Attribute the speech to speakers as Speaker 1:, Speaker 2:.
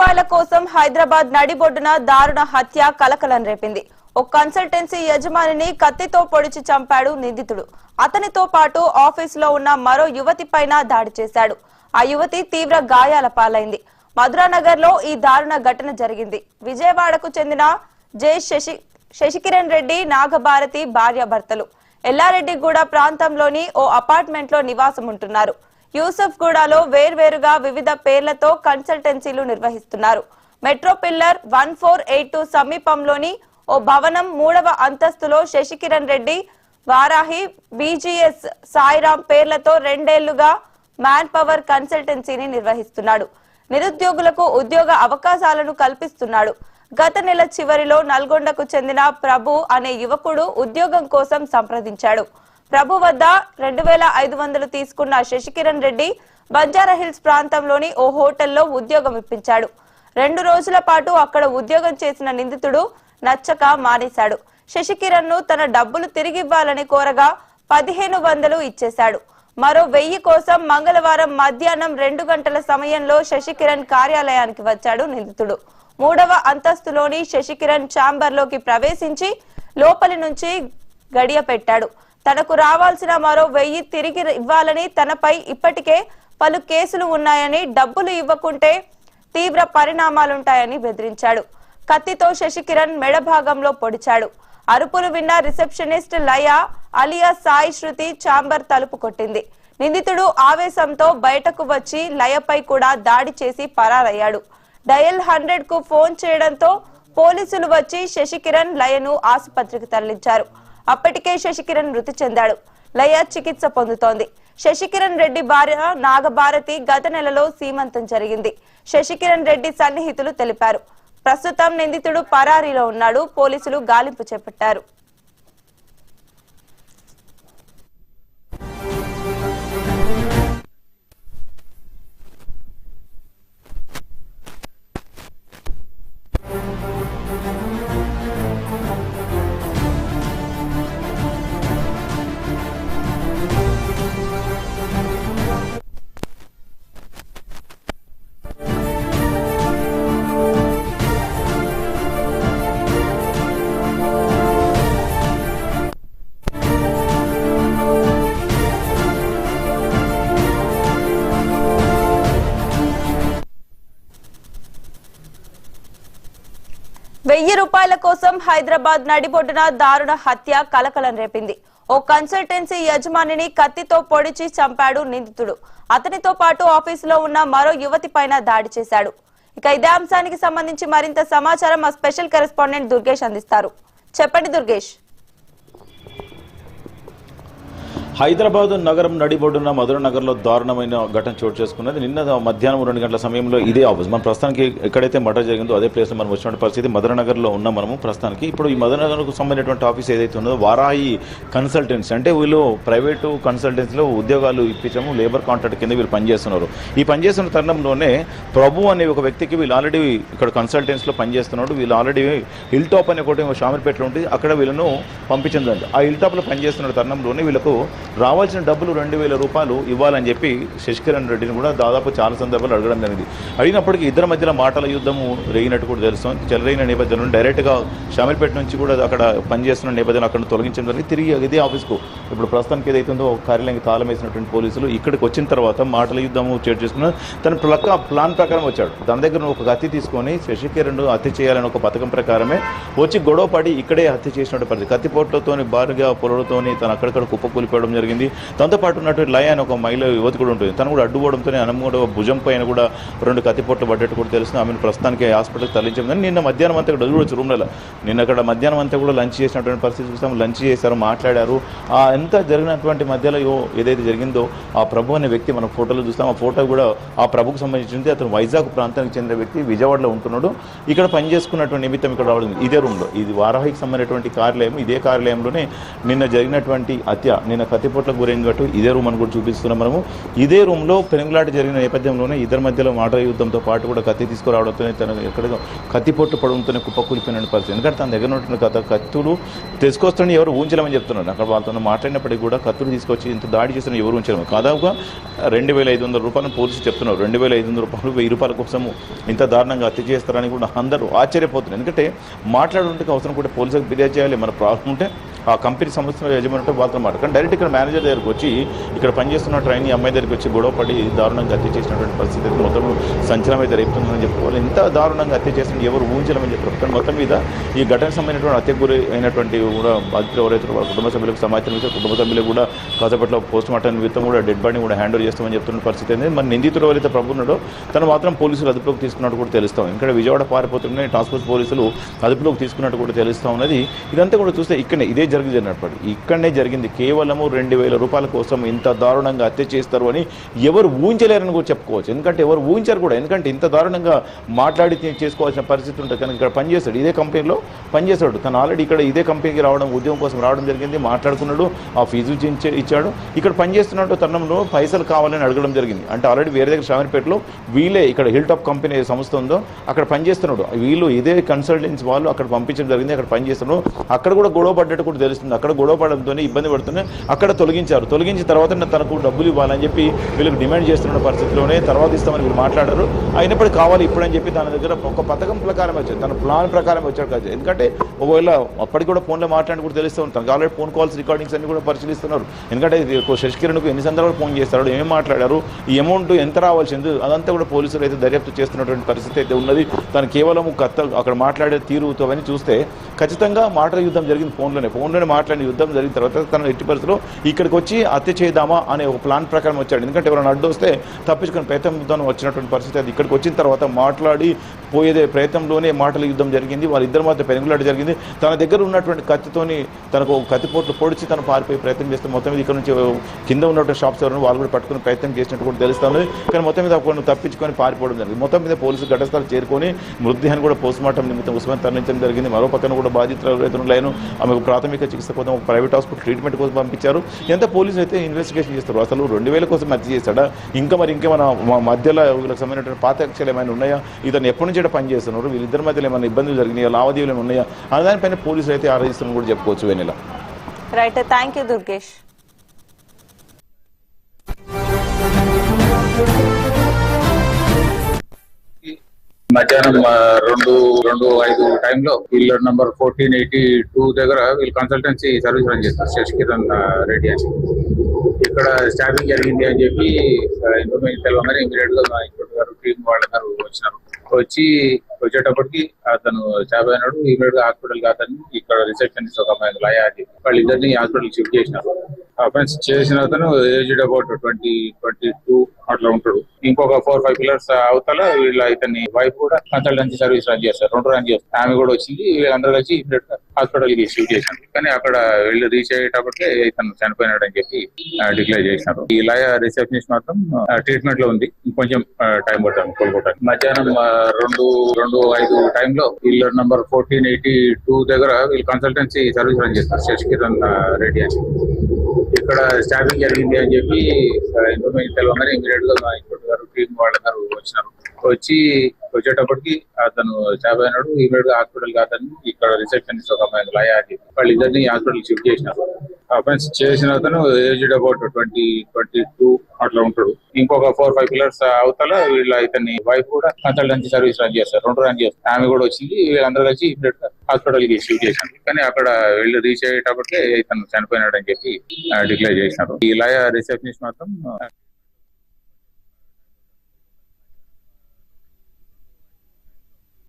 Speaker 1: రూపాయల కోసం హైదరాబాద్ నడిబొడ్డున దారుణ హత్య కలకలం రేపింది. ఓ కన్సల్టెన్సీ యజమానిని కత్తితో పొడిచి చంపాడు నిందితుడు. అతనితో పాటు ఆఫీసులో ఉన్న మరో యువతిపైన దాడి చేశాడు. ఆ యువతి తీవ్ర గాయాల పాలైంది. మధురానగర్ లో ఈ దారుణ ఘటన జరిగింది. విజయవాడకు చెందిన జె శశికిరణ్ రెడ్డి, నాగభారతి భార్యాభర్తలు ఎల్లారెడ్డిగూడ ప్రాంతంలోని ఓ అపార్ట్మెంట్ లో నివాసం ఉంటున్నారు. యూసఫ్ గూడలో వేర్వేరుగా వివిధ పేర్లతో కన్సల్టెన్సీలు నిర్వహిస్తున్నారు. మెట్రో పిల్లర్ 1482 సమీపంలోని ఓ భవనం 3వ అంతస్తులో శశికిరణ్ రెడ్డి, వారాహి, బీజీఎస్ సాయిరాం పేర్లతో 2 ఏళ్లుగా మ్యాన్ పవర్ కన్సల్టెన్సీని నిర్వహిస్తున్నాడు. నిరుద్యోగులకు ఉద్యోగ అవకాశాలను కల్పిస్తున్నాడు. గత నెల చివరిలో నల్గొండకు చెందిన ప్రభు అనే యువకుడు ఉద్యోగం కోసం సంప్రదించాడు. ప్రభు వద్ద 2500 తీసుకున్న శశికిరణ్ రెడ్డి బంజారాహిల్స్ ప్రాంతంలోని ఓ హోటల్లో ఉద్యోగం ఇప్పించాడు. 2 రోజుల పాటు అక్కడ ఉద్యోగం చేసిన నిందితుడు నచ్చక మానేశాడు. శశికిరణ్ ను తన డబ్బులు తిరిగివ్వాలని కోరగా 1500 ఇచ్చేశాడు. మరో 1000 కోసం మంగళవారం మధ్యాహ్నం 2 గంటల సమయంలో శశికిరణ్ కార్యాలయానికి వచ్చాడు నిందితుడు. 3వ అంతస్తులోని శశికిరణ్ ఛాంబర్ లోకి ప్రవేశించి లోపలి నుంచి గడియ పెట్టాడు. తనకు రావాల్సిన మరో 1000 తిరిగి ఇవ్వాలని, తనపై ఇప్పటికే పలు కేసులు ఉన్నాయని, డబ్బులు ఇవ్వకుంటే తీవ్ర పరిణామాలుంటాయని బెదిరించాడు. కత్తితో శశికిరణ్ మెడ భాగంలో పొడిచాడు. అరుపులు విన్న రిసెప్షనిస్ట్ లయ అలియా సాయి శృతి ఛాంబర్ తలుపు కొట్టింది. నిందితుడు ఆవేశంతో బయటకు వచ్చి లయపై కూడా దాడి చేసి పరారయ్యాడు. డయల్ 100 కు ఫోన్ చేయడంతో పోలీసులు వచ్చి శశికిరణ్, లయను ఆసుపత్రికి తరలించారు. అప్పటికే శశికిరణ్ మృతి చెందాడు. లయ చికిత్స పొందుతోంది. శశికిరణ్ రెడ్డి భార్య నాగభారతి గత నెలలో సీమంతం జరిగింది. శశికిరణ్ రెడ్డి సన్నిహితులు తెలిపారు. ప్రస్తుతం నిందితుడు పరారీలో ఉన్నాడు. పోలీసులు గాలింపు చేపట్టారు. ₹1000 కోసం హైదరాబాద్ నడిబొడ్డున దారుణ హత్య కలకలం రేపింది. ఓ కన్సల్టెన్సీ యజమానిని కత్తితో పొడిచి చంపాడు నిందితుడు. అతనితో పాటు ఆఫీసులో ఉన్న మరో యువతి పైన దాడి చేశాడు. ఇక ఇదే అంశానికి సంబంధించి మరింత సమాచారం మా స్పెషల్ కరెస్పాండెంట్ దుర్గేష్ అందిస్తారు. చెప్పండి దుర్గేష్.
Speaker 2: హైదరాబాద్ నగరం నడిబొడ్డున మధురనగర్ లో దారుణమైన ఘటన చోటు చేసుకున్నది. నిన్న మధ్యాహ్నం 2 గంటల సమయంలో ఇదే ఆఫీస్ మన ప్రస్తుతానికి ఎక్కడైతే మర్డర్ జరిగిందో అదే ప్లేస్ లో మనం వచ్చిన పరిస్థితి మధురనగర్ లో ఉన్నాం మనము ప్రస్తుతానికి. ఇప్పుడు ఈ మధురనగర్ కు సంబంధించినటువంటి ఆఫీస్ ఏదైతే ఉన్నదో వారాహి కన్సల్టెన్సీ, అంటే వీళ్ళు ప్రైవేటు కన్సల్టెన్సీలో ఉద్యోగాలు ఇప్పించము, లేబర్ కాంట్రాక్ట్ కింద వీళ్ళు పనిచేస్తున్నారు. ఈ పనిచేస్తున్న తరుణంలోనే ప్రభు అనే ఒక వ్యక్తికి వీళ్ళు ఆల్రెడీ ఇక్కడ కన్సల్టెన్సీలో పనిచేస్తున్నాడు. వీళ్ళు ఆల్రెడీ హిల్ టాప్ అనే ఒకటి షామీర్పేటలో ఉంటుంది, అక్కడ వీళ్ళను పంపించిందండి. ఆ హిల్ టాప్ లో పనిచేస్తున్న తరుణంలోనే వీళ్ళకు రావాల్సిన డబ్బులు ₹2000 ఇవ్వాలని చెప్పి శశికిరణ్ రెడ్డిని కూడా దాదాపు చాలా సందర్భాలు అడగడం జరిగింది. అడిగినప్పటికీ ఇద్దరి మధ్యలో మాటల యుద్ధము రేగినట్టు కూడా తెలుస్తుంది. చెలరైన నేపథ్యంలో డైరెక్ట్గా షామీర్పేట నుంచి కూడా అక్కడ పనిచేస్తున్న నేపథ్యంలో అక్కడ తొలగించడం జరిగింది. తిరిగి ఇదే ఆఫీస్కు ఇప్పుడు ప్రస్తుతానికి ఏదైతుందో కార్యాలయానికి తాళం వేసినటువంటి పోలీసులు ఇక్కడికి వచ్చిన తర్వాత మాటల యుద్ధము చేటు చేసుకున్నారు. తన ప్లాన్ ప్రకారం వచ్చాడు. దాని దగ్గర ఒక కత్తి తీసుకొని శశికిరణ్ హత్య చేయాలని ఒక పథకం ప్రకారమే వచ్చి గొడవ పడి ఇక్కడే హత్య చేసినట్టు పరిస్థితి. కత్తిపోట్లతోని భారీగా పొలలతోని తను అక్కడక్కడ కుప్పకూలిపోవడం జరిగింది. దాంతో పాటు ఉన్నటువంటి లయ అని ఒక మహిళ యువతి కూడా ఉంటుంది. తను కూడా అడ్డుకోవడంతో కూడా భుజం పైన కూడా 2 కత్తిపోట్లు పడ్డట్టు కూడా తెలుస్తుంది. ఆమెను ప్రస్తుతానికి హాస్పిటల్కి తరలించాము. కానీ నిన్న మధ్యాహ్నం అంతా కూడా చూడవచ్చు రూమ్లలో. నిన్న అక్కడ మధ్యాహ్నం అంతా కూడా లంచ్ చేసినటువంటి పరిస్థితి చూస్తాం. లంచ్ చేశారు, మాట్లాడారు. ఎంత జరిగినటువంటి మధ్యలో ఏదైతే జరిగిందో ఆ ప్రభు అనే వ్యక్తి మన ఫోటోలో చూస్తాం. ఆ ఫోటో కూడా ఆ ప్రభుకు సంబంధించింది. అతను వైజాగ్ ప్రాంతానికి చెందిన వ్యక్తి, విజయవాడలో ఉంటున్నాడు. ఇక్కడ పనిచేసుకున్నటువంటి నిమిత్తం ఇక్కడ రావడం ఇదే రూమ్లో. ఇది వారాహికి సంబంధించినటువంటి కార్యాలయం. ఇదే కార్యాలయంలోనే నిన్న జరిగినటువంటి హత్య, నిన్న కత్తి కత్తిపోట్లకు గురైనట్టు ఇదే రూమ్ అని కూడా చూపిస్తున్నాం మనము. ఇదే రూమ్లో పెనుగులాట జరిగిన నేపథ్యంలోనే ఇద్దరి మధ్యలో మాట యుద్ధంతో పాటు కూడా కత్తి తీసుకురావడంతోనే తను ఎక్కడ కత్తిపోట్టు పడడంతోనే కుప్పకూలిపోయిన పరిస్థితి. ఎందుకంటే తన దగ్గర ఉంటున్న కత్తులు తీసుకొస్తాను ఎవరు ఊంచలేమని చెప్తున్నారు. అక్కడ వాళ్ళతో మాట్లాడినప్పటికీ కూడా కత్తులు తీసుకొచ్చి ఇంత దాడి చేస్తున్న ఎవరు ఉంచలేము. దాదాపుగా 2,500 రూపాయలు పోలీసులు చెప్తున్నారు. 2,500 రూపాయలు 1,000 రూపాయల కోసం ఇంత దారుణంగా హత్య చేస్తారని కూడా అందరూ ఆశ్చర్యపోతున్నారు. ఎందుకంటే మాట్లాడడానికి అవసరం కూడా పోలీసులకు ఫిర్యాదు చేయాలి. మన ప్రాబ్లం ఉంటే ఆ కంపెనీ సంస్థ యజమానితో వాళ్ళతో మాట కానీ డైరెక్ట్ ఇక్కడ మేనేజర్ దగ్గరకు వచ్చి ఇక్కడ పనిచేస్తున్న ట్రైనీ అమ్మాయి దగ్గరికి వచ్చి గొడవపడి దారుణంగా హత్య చేసినటువంటి పరిస్థితి మొత్తం సంచలనం అయితే రేపుతుందని చెప్పుకోవాలి. ఇంత దారుణంగా హత్య చేసిన ఎవరు ఊహించలేమని చెప్పారు. కానీ మొత్తం మీద ఈ ఘటనకు సంబంధించినటువంటి హత్యకు గురి అయినటువంటి కూడా బాధితులు ఎవరైతే వాళ్ళ కుటుంబ సభ్యులకు సమాచారం ఇచ్చారు. కుటుంబ సభ్యులకు కూడా కాసేపట్లో పోస్ట్ మార్టం నిమిత్తం కూడా డెడ్ బాడీ కూడా హ్యాండ్ ఓవర్ చేస్తామని చెప్తున్న పరిస్థితి ఏంది. మరి నిందితుడు ఎవరైతే ప్రభు ఉన్నాడో తను మాత్రం పోలీసులు అదుపులోకి తీసుకున్నట్టు కూడా తెలుస్తాం. ఇక్కడ విజయవాడ పారిపోతున్న టాస్క్ ఫోర్స్ పోలీసులు అదుపులోకి తీసుకున్నట్టు కూడా తెలుస్తూ ఉన్నది. ఇదంతా కూడా చూస్తే ఇక్కడే ఇక్కడనే జరిగింది. కేవలము 2,000 రూపాయల కోసం ఇంత దారుణంగా హత్య చేస్తారు అని ఎవరు ఊహించలేరని కూడా చెప్పుకోవచ్చు. ఎందుకంటే ఎవరు ఊహించారు కూడా. ఎందుకంటే ఇంత దారుణంగా మాట్లాడి చేసుకోవాల్సిన పరిస్థితి ఉంటుంది. కానీ ఇక్కడ పనిచేస్తాడు, ఇదే కంపెనీలో పనిచేస్తాడు. తను ఆల్రెడీ ఇక్కడ ఇదే కంపెనీకి రావడం, ఉద్యోగం కోసం రావడం జరిగింది. మాట్లాడుకున్నాడు, ఆ ఫీజు ఇచ్చాడు. ఇక్కడ పనిచేస్తున్నట్టు తరుణంలో పైసలు కావాలని అడగడం జరిగింది. అంటే ఆల్రెడీ వేరే దగ్గర షామీర్పేటలో వీళ్ళే ఇక్కడ హిల్ టాప్ కంపెనీ సంస్థ ఉందో అక్కడ పనిచేస్తున్నాడు. వీళ్ళు ఇదే కన్సల్టెన్సీ వాళ్ళు అక్కడ పంపించడం జరిగింది. అక్కడ పనిచేస్తున్నాడు. అక్కడ కూడా గొడవ పడ్డట్టు కూడా తెలుస్తుంది. అక్కడ గొడవ పడడంతోనే ఇబ్బంది పడుతున్నాయి. అక్కడ తొలగించిన తర్వాత తనకు డబ్బులు ఇవ్వాలని చెప్పి వీళ్ళకి డిమాండ్ చేస్తున్న పరిస్థితిలోనే తర్వాత ఇస్తామని వీళ్ళు మాట్లాడారు. అయినప్పటికీ కావాలి ఇప్పుడని చెప్పి తన దగ్గర ఒక పథకం ప్రకారం వచ్చాడు, తన ప్లాన్ ప్రకారం వచ్చాడు కాదు. ఎందుకంటే ఒకవేళ అప్పటికి కూడా ఫోన్లో మాట్లాడి కూడా తెలుస్తూ ఉంటాం. తనకు ఆల్రెడీ ఫోన్ కాల్స్ రికార్డింగ్స్ అన్ని కూడా పరిశీలిస్తున్నారు. ఎందుకంటే శశికిరణ్కు ఎన్ని సందర్భాలు ఫోన్ చేస్తాడు, ఏమేమి మాట్లాడారు, ఈ అమౌంట్ ఎంత రావాల్సింది అదంతా కూడా పోలీసులు అయితే దర్యాప్తు చేస్తున్నటువంటి పరిస్థితి అయితే ఉన్నది. తను కేవలం అక్కడ మాట్లాడే తీరుతో అని చూస్తే ఖచ్చితంగా మాటల యుద్ధం జరిగింది. ఫోన్లోనే మాట్లాడిన యుద్ధం జరిగిన తర్వాత తన ఎట్టి పరిస్థితిలో ఇక్కడికి వచ్చి హత్య చేద్దామా అనే ఒక ప్లాన్ ప్రకారం వచ్చాడు. ఎందుకంటే ఎవరైనా అడ్డు వస్తే తప్పించుకొని ప్రయత్నంతో వచ్చినటువంటి పరిస్థితి. అది ఇక్కడికి వచ్చిన తర్వాత మాట్లాడి పోయేదే ప్రయత్నంలోనే మాటల యుద్ధం జరిగింది. వాళ్ళిద్దరి మధ్య పెనుగులాట జరిగింది. తన దగ్గర ఉన్నటువంటి కత్తితోని తనకు కత్తిపోట్లు పొడిచి తను పారిపోయే ప్రయత్నం చేస్తే మొత్తం మీద ఇక్కడ నుంచి కింద ఉన్నటువంటి షాప్స్ ఎవరైనా వాళ్ళు కూడా పట్టుకుని ప్రయత్నం చేసినట్టు కూడా తెలుస్తుంది. కానీ మొత్తం మీద కొన్ని తప్పించుకొని పారిపోవడం జరిగింది. మొత్తం మీద పోలీసులు ఘటస్థలం చేరుకొని మృతదేహాన్ని కూడా పోస్ట్ మార్టం నిమిత్తం ఉస్మాన్ తరలించడం జరిగింది. మరో పక్కన కూడా బాధితులైన ఆమెకు ప్రాథమిక చికిత్స కోసం ఒక ప్రైవేట్ హాస్పిటల్ ట్రీట్మెంట్ కోసం పంపించారు. ఎంత పోలీసులు అయితే ఇన్వెస్టిగేషన్ చేస్తారు. అసలు 2,000 కోసం హత్య చేశాడా, ఇంకేమైనా మధ్యలో వీళ్ళకి సంబంధించిన పాత అక్షరాలు ఏమైనా ఉన్నాయా, ఇతను ఎప్పటి నుంచి పనిచేస్తున్నారు, వీళ్ళిద్దరి మధ్యలో ఏమైనా ఇబ్బందులు జరిగినాయా, లావాదేవీలు ఏమైనా ఉన్నాయా అనే దానిపైన పోలీసులు అయితే ఆరాధిస్తున్నారు కూడా చెప్పుకోవచ్చు. వెన్నెల
Speaker 1: రైట్, థ్యాంక్ యూ దుర్గేష్.
Speaker 3: మధ్యాహ్నం 2:05 టైంలో వీళ్ళ నంబర్ 1482 దగ్గర వీళ్ళు కన్సల్టెన్సీ సర్వీస్ రన్ చేస్తారు, శశికిరణ్ రెడ్డి అని. ఇక్కడ స్టాఫింగ్ జరిగింది అని చెప్పి ఇన్ఫర్మేషన్ తెలవగానే ఇమీడియట్ గా మా ఇన్స్పెక్టర్ గారు టీం వాళ్ళందరూ వచ్చేటప్పటికి అతను స్టాఫ్ అయినాడు. ఇమీడియట్ గా హాస్పిటల్ అతన్ని ఇక్కడ రిసెప్షనిస్ట్ ఒక అమ్మాయి లయ అని చెప్పి వాళ్ళిద్దరిని హాస్పిటల్ షిఫ్ట్ చేసినారు. అఫెన్స్ చేసిన అతను ఏజ్డ్ అబౌట్ 20-22 అట్లా ఉంటాడు. ఇంకొక 4-5 పిల్లర్స్ అవతల వీళ్ళ ఇతని వైఫ్ కూడా కన్సల్టెన్సీ సర్వీస్ రన్ చేస్తారు, 2 రన్ చేస్తారు. ఆమె కూడా వచ్చింది. వీళ్ళందరూ కలిసి ఇమీడియట్ గా హాస్పిటల్ కి షిఫ్ట్ చేశారు. కానీ అక్కడ వీళ్ళు రీచ్ అయ్యేటప్పటికే ఇతను చనిపోయినాడు అని చెప్పి డిక్లేర్ చేసినారు. ఈ లయ రిసెప్షనిస్ట్ మాత్రం ట్రీట్మెంట్ లో ఉంది, ఇంకొంచెం టైం పడుతుంది కోలుకోవడానికి. మధ్యాహ్నం 2:05 టైంలో వీళ్ళ నంబర్ 1482 దగ్గర వీళ్ళు కన్సల్టెన్సీ సర్వీస్ రన్ చేస్తారు, శశికిరణ్ రెడ్డి అని. ఇక్కడ స్టాఫింగ్ జరిగింది అని చెప్పి ఇన్ఫర్మేషన్ తెలవగానే ఇమీడియట్ గా మా ఇన్స్పెక్టర్ గారు టీం వాళ్ళందరూ వచ్చేటప్పటికి అతను స్టాఫ్ అయినాడు. ఇమీడియట్ గా హాస్పిటల్ అతన్ని ఇక్కడ రిసెప్షనిస్ట్ ఒక అమ్మాయి లయ అని చెప్పి వాళ్ళిద్దరిని హాస్పిటల్ షిఫ్ట్ చేసినారు. అఫెన్స్ చేసిన అతను ఏజ్డ్ అబౌట్ 20-22 అట్లా ఉంటాడు. ఇంకొక 4-5 పిల్లర్స్ అవతల వీళ్ళ ఇతని వైఫ్ కూడా కన్సల్టెన్సీ సర్వీస్ రన్ చేస్తారు, 2 రన్ చేస్తారు. ఆమె కూడా వచ్చింది. వీళ్ళందరూ కలిసి ఇమీడియట్ గా హాస్పిటల్ కి షిఫ్ట్ చేశారు. కానీ అక్కడ వీళ్ళు రీచ్ అయ్యేటప్పటికే ఇతను చనిపోయినాడు అని చెప్పి డిక్లేర్ చేసినారు. ఈ లయ రిసెప్షనిస్ట్ మాత్రం